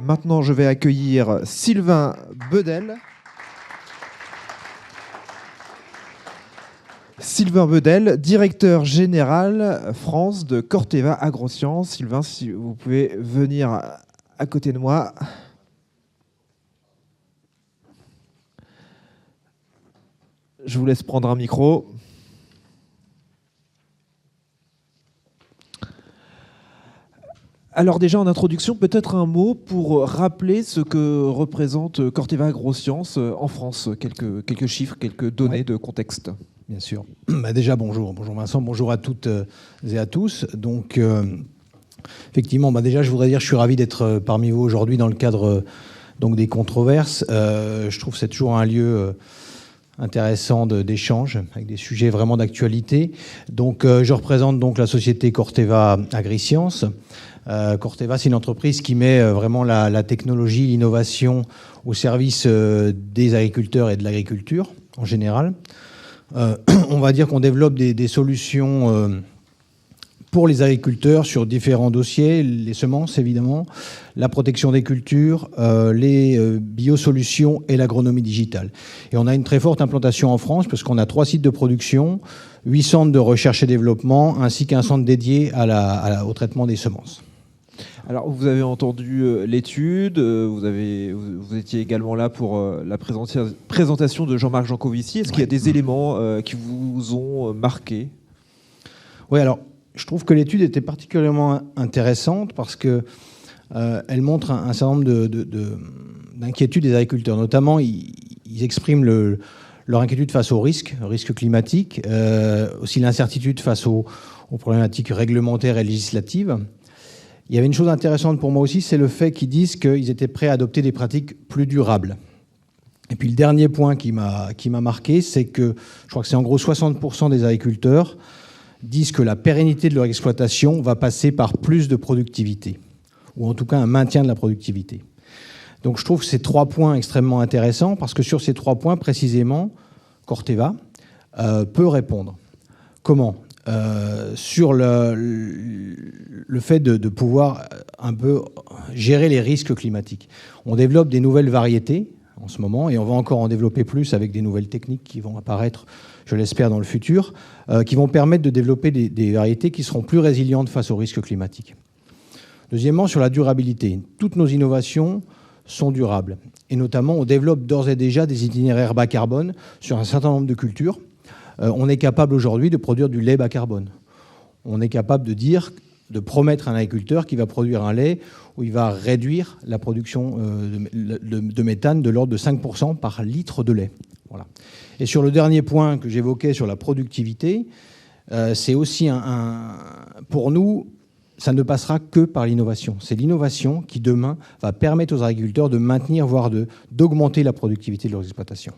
Maintenant, je vais accueillir Sylvain Bedel. Sylvain Bedel, directeur général France de Corteva Agrosciences. Sylvain, si vous pouvez venir à côté de moi. Je vous laisse prendre un micro. Alors déjà en introduction, peut-être un mot pour rappeler ce que représente Corteva Agrosciences en France. Quelques chiffres, quelques données de contexte. Bien sûr. Déjà, bonjour. Bonjour Vincent, bonjour à toutes et à tous. Donc, effectivement, déjà, je voudrais dire que je suis ravi d'être parmi vous aujourd'hui dans le cadre des controverses. Je trouve que c'est toujours un lieu intéressant d'échange avec des sujets vraiment d'actualité. Donc, je représente donc la société Corteva Agrisciences. Corteva, c'est une entreprise qui met vraiment la technologie, l'innovation au service des agriculteurs et de l'agriculture en général. On va dire qu'on développe des solutions pour les agriculteurs sur différents dossiers, les semences évidemment, la protection des cultures, les biosolutions et l'agronomie digitale. Et on a une très forte implantation en France parce qu'on a 3 sites de production, 8 centres de recherche et développement, ainsi qu'un centre dédié au traitement des semences. Alors, vous avez entendu l'étude, vous étiez également là pour la présentation de Jean-Marc Jancovici. Est-ce qu'il y a des éléments qui vous ont marqué ? Oui, alors, je trouve que l'étude était particulièrement intéressante parce qu'elle montre un certain nombre d'inquiétudes des agriculteurs. Notamment, ils expriment leur inquiétude face aux risques climatiques, aussi l'incertitude face aux problématiques réglementaires et législatives. Il y avait une chose intéressante pour moi aussi, c'est le fait qu'ils disent qu'ils étaient prêts à adopter des pratiques plus durables. Et puis le dernier point qui m'a marqué, c'est que je crois que c'est en gros 60% des agriculteurs disent que la pérennité de leur exploitation va passer par plus de productivité, ou en tout cas un maintien de la productivité. Donc je trouve que ces 3 points extrêmement intéressants, parce que sur ces 3 points, précisément, Corteva peut répondre. Comment ? Sur le fait de pouvoir un peu gérer les risques climatiques. On développe des nouvelles variétés en ce moment, et on va encore en développer plus avec des nouvelles techniques qui vont apparaître, je l'espère, dans le futur, qui vont permettre de développer des variétés qui seront plus résilientes face aux risques climatiques. Deuxièmement, sur la durabilité. Toutes nos innovations sont durables. Et notamment, on développe d'ores et déjà des itinéraires bas carbone sur un certain nombre de cultures. On est capable aujourd'hui de produire du lait bas carbone. On est capable de promettre à un agriculteur qu'il va produire un lait où il va réduire la production de méthane de l'ordre de 5% par litre de lait. Voilà. Et sur le dernier point que j'évoquais sur la productivité, c'est aussi pour nous, ça ne passera que par l'innovation. C'est l'innovation qui, demain, va permettre aux agriculteurs de maintenir, voire d'augmenter la productivité de leurs exploitations.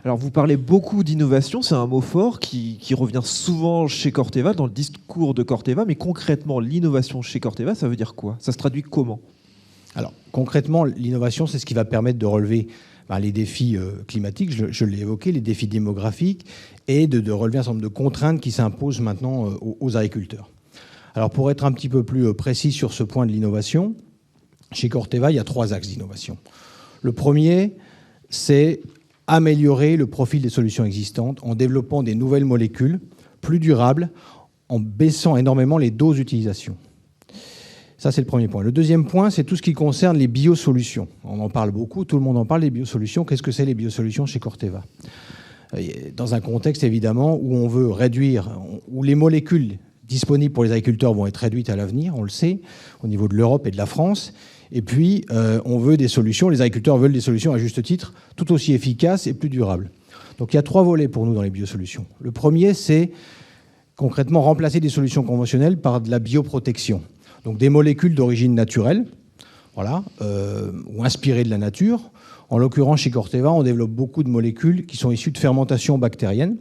Alors, vous parlez beaucoup d'innovation, c'est un mot fort qui revient souvent chez Corteva, dans le discours de Corteva, mais concrètement, l'innovation chez Corteva, ça veut dire quoi ? Ça se traduit comment ? Alors, concrètement, l'innovation, c'est ce qui va permettre de relever les défis climatiques, je l'ai évoqué, les défis démographiques, et de relever un certain nombre de contraintes qui s'imposent maintenant aux agriculteurs. Alors, pour être un petit peu plus précis sur ce point de l'innovation, chez Corteva, il y a 3 axes d'innovation. Le premier, c'est améliorer le profil des solutions existantes en développant des nouvelles molécules plus durables, en baissant énormément les doses d'utilisation. Ça, c'est le premier point. Le deuxième point, c'est tout ce qui concerne les biosolutions. On en parle beaucoup, tout le monde en parle des biosolutions. Qu'est-ce que c'est les biosolutions chez Corteva ? Dans un contexte, évidemment, où on veut réduire, où les molécules disponibles pour les agriculteurs vont être réduites à l'avenir, on le sait, au niveau de l'Europe et de la France. Et puis, on veut des solutions, les agriculteurs veulent des solutions à juste titre, tout aussi efficaces et plus durables. Donc il y a 3 volets pour nous dans les biosolutions. Le premier, c'est concrètement remplacer des solutions conventionnelles par de la bioprotection. Donc des molécules d'origine naturelle, voilà, ou inspirées de la nature. En l'occurrence, chez Corteva, on développe beaucoup de molécules qui sont issues de fermentation bactérienne.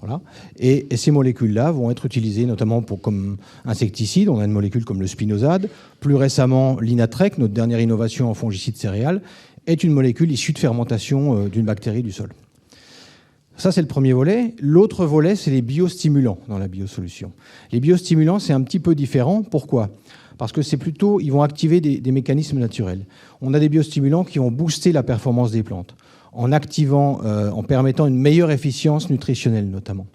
Voilà. Et ces molécules-là vont être utilisées notamment comme insecticides. On a une molécule comme le spinosade. Plus récemment, l'Inatrec, notre dernière innovation en fongicide céréales, est une molécule issue de fermentation d'une bactérie du sol. Ça, c'est le premier volet. L'autre volet, c'est les biostimulants dans la biosolution. Les biostimulants, c'est un petit peu différent. Pourquoi ? parce que c'est plutôt, ils vont activer des mécanismes naturels. On a des biostimulants qui vont booster la performance des plantes, en activant, en permettant une meilleure efficience nutritionnelle notamment.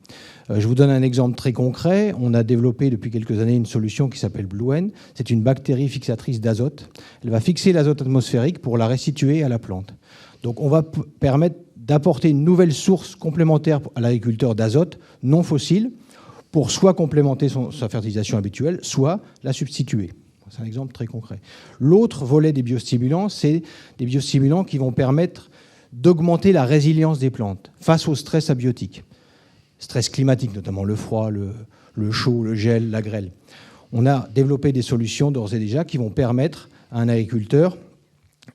Je vous donne un exemple très concret. On a développé depuis quelques années une solution qui s'appelle BlueN. C'est une bactérie fixatrice d'azote. Elle va fixer l'azote atmosphérique pour la restituer à la plante. Donc on va permettre d'apporter une nouvelle source complémentaire à l'agriculteur d'azote non fossile pour soit complémenter sa fertilisation habituelle, soit la substituer. C'est un exemple très concret. L'autre volet des biostimulants, c'est des biostimulants qui vont permettre d'augmenter la résilience des plantes face au stress abiotique. Stress climatique, notamment le froid, le chaud, le gel, la grêle. On a développé des solutions d'ores et déjà qui vont permettre à un agriculteur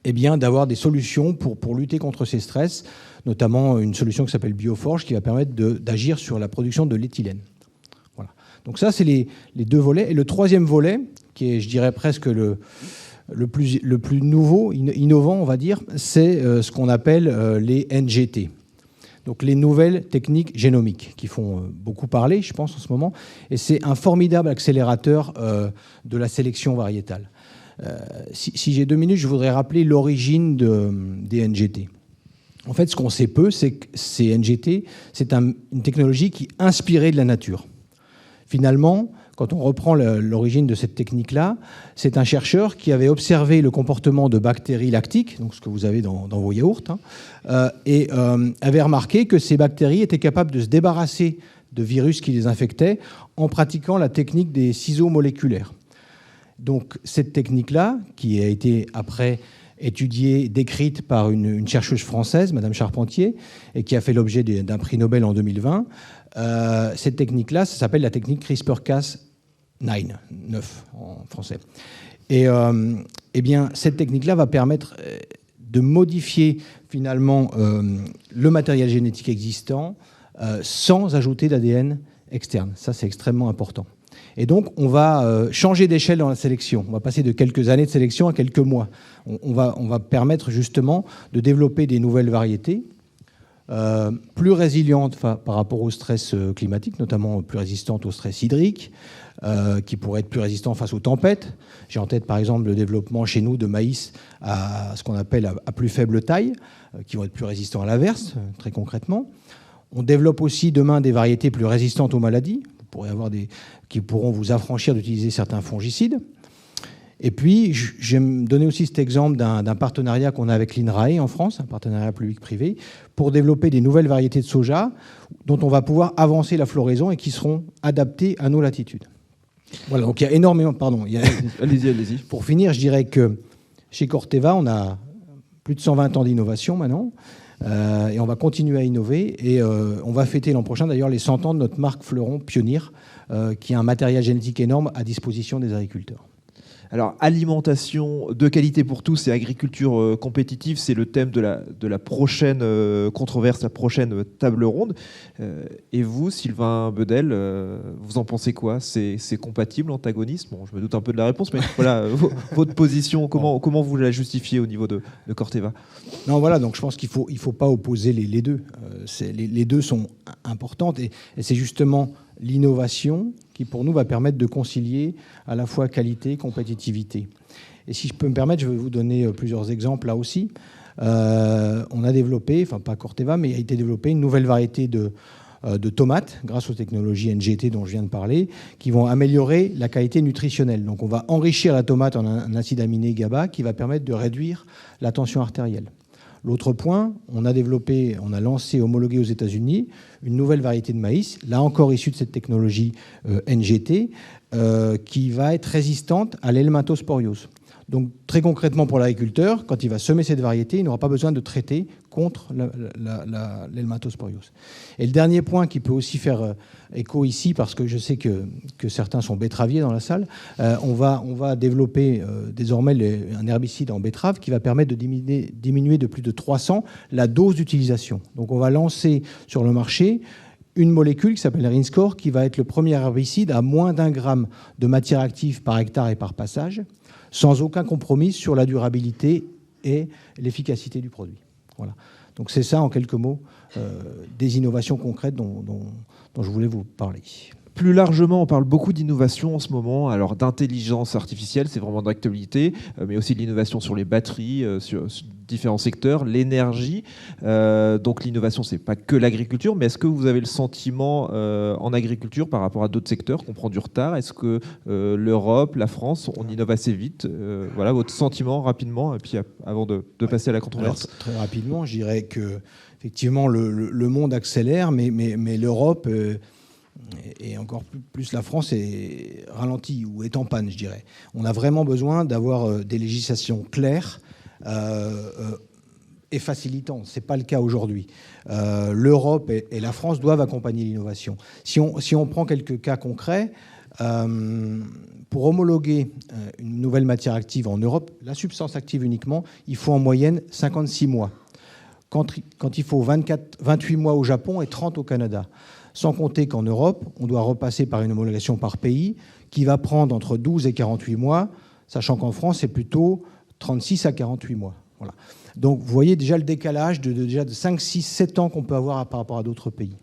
d'avoir des solutions pour lutter contre ces stress, notamment une solution qui s'appelle Bioforge qui va permettre d'agir sur la production de l'éthylène. Voilà. Donc ça, c'est les deux volets. Et le troisième volet, qui est, je dirais, presque le plus nouveau, innovant, on va dire, c'est ce qu'on appelle les NGT. Donc les nouvelles techniques génomiques qui font beaucoup parler, je pense, en ce moment. Et c'est un formidable accélérateur de la sélection variétale. Si j'ai 2 minutes, je voudrais rappeler l'origine des NGT. En fait, ce qu'on sait peu, c'est que ces NGT, c'est une technologie qui est inspirée de la nature. Finalement, quand on reprend l'origine de cette technique-là, c'est un chercheur qui avait observé le comportement de bactéries lactiques, donc ce que vous avez dans vos yaourts, et avait remarqué que ces bactéries étaient capables de se débarrasser de virus qui les infectaient en pratiquant la technique des ciseaux moléculaires. Donc cette technique-là, qui a été après étudiée, décrite par une chercheuse française, Madame Charpentier, et qui a fait l'objet d'un prix Nobel en 2020, cette technique-là, ça s'appelle la technique CRISPR-Cas9 en français. Et cette technique-là va permettre de modifier finalement le matériel génétique existant sans ajouter d'ADN externe. Ça, c'est extrêmement important. Et donc, on va changer d'échelle dans la sélection. On va passer de quelques années de sélection à quelques mois. On va permettre justement de développer des nouvelles variétés plus résilientes par rapport au stress climatique, notamment plus résistantes au stress hydrique, qui pourraient être plus résistants face aux tempêtes. J'ai en tête, par exemple, le développement chez nous de maïs à ce qu'on appelle à plus faible taille, qui vont être plus résistants à l'averse, très concrètement. On développe aussi demain des variétés plus résistantes aux maladies. Vous pourrez avoir qui pourront vous affranchir d'utiliser certains fongicides. Et puis, j'aime donner aussi cet exemple d'un partenariat qu'on a avec l'INRAE en France, un partenariat public-privé, pour développer des nouvelles variétés de soja dont on va pouvoir avancer la floraison et qui seront adaptées à nos latitudes. Voilà, donc il y a énormément... Pardon. Allez-y. Pour finir, je dirais que chez Corteva, on a plus de 120 ans d'innovation maintenant, et on va continuer à innover, et on va fêter l'an prochain d'ailleurs les 100 ans de notre marque Fleuron Pionnier, qui a un matériel génétique énorme à disposition des agriculteurs. Alors, alimentation de qualité pour tous et agriculture compétitive, c'est le thème de la prochaine controverse, la prochaine table ronde. Et vous, Sylvain Bedel, vous en pensez quoi ? C'est compatible, antagonisme ? Bon, je me doute un peu de la réponse, mais voilà, votre position, comment vous la justifiez au niveau de Corteva ? Non, voilà, donc je pense qu'il faut pas opposer les deux. Les deux sont importantes, et c'est justement l'innovation qui, pour nous, va permettre de concilier à la fois qualité et compétitivité. Et si je peux me permettre, je vais vous donner plusieurs exemples là aussi. On a développé, enfin pas Corteva, mais il a été développé une nouvelle variété de tomates, grâce aux technologies NGT dont je viens de parler, qui vont améliorer la qualité nutritionnelle. Donc on va enrichir la tomate en un acide aminé GABA qui va permettre de réduire la tension artérielle. L'autre point, on a lancé, homologué aux États-Unis, une nouvelle variété de maïs, là encore issue de cette technologie NGT, qui va être résistante à l'helminthosporiose. Donc très concrètement pour l'agriculteur, quand il va semer cette variété, il n'aura pas besoin de traiter contre l'helminthosporiose. Et le dernier point qui peut aussi faire écho ici, parce que je sais que certains sont betteraviers dans la salle, on va développer désormais un herbicide en betterave qui va permettre de diminuer de plus de 300 la dose d'utilisation. Donc on va lancer sur le marché une molécule qui s'appelle Rinskor, qui va être le premier herbicide à moins d'1 gramme de matière active par hectare et par passage, sans aucun compromis sur la durabilité et l'efficacité du produit. Voilà. Donc c'est ça, en quelques mots, des innovations concrètes dont je voulais vous parler. Plus largement, on parle beaucoup d'innovation en ce moment, alors d'intelligence artificielle, c'est vraiment d'actualité, mais aussi de l'innovation sur les batteries, sur différents secteurs, l'énergie. Donc l'innovation, c'est pas que l'agriculture, mais est-ce que vous avez le sentiment en agriculture par rapport à d'autres secteurs qu'on prend du retard? Est-ce que l'Europe, la France, on innove assez vite? Voilà votre sentiment rapidement, et puis avant de passer à la controverse. Alors, très rapidement, je dirais que effectivement le monde accélère, mais l'Europe et encore plus la France est ralentie ou est en panne, je dirais. On a vraiment besoin d'avoir des législations claires et facilitantes. Ce n'est pas le cas aujourd'hui. L'Europe et la France doivent accompagner l'innovation. Si on prend quelques cas concrets, pour homologuer une nouvelle matière active en Europe, la substance active uniquement, il faut en moyenne 56 mois. Quand il faut 28 mois au Japon et 30 au Canada. Sans compter qu'en Europe, on doit repasser par une homologation par pays qui va prendre entre 12 et 48 mois, sachant qu'en France, c'est plutôt 36 à 48 mois. Voilà. Donc, vous voyez déjà le décalage déjà de 5, 6, 7 ans qu'on peut avoir par rapport à d'autres pays.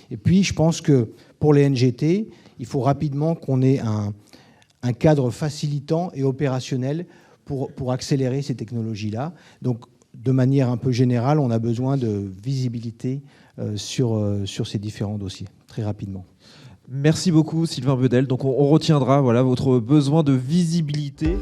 Et puis, je pense que pour les NGT, il faut rapidement qu'on ait un cadre facilitant et opérationnel pour accélérer ces technologies-là. Donc, de manière un peu générale, on a besoin de visibilité sur ces différents dossiers, très rapidement. Merci beaucoup Sylvain Bedel. Donc on retiendra voilà, votre besoin de visibilité.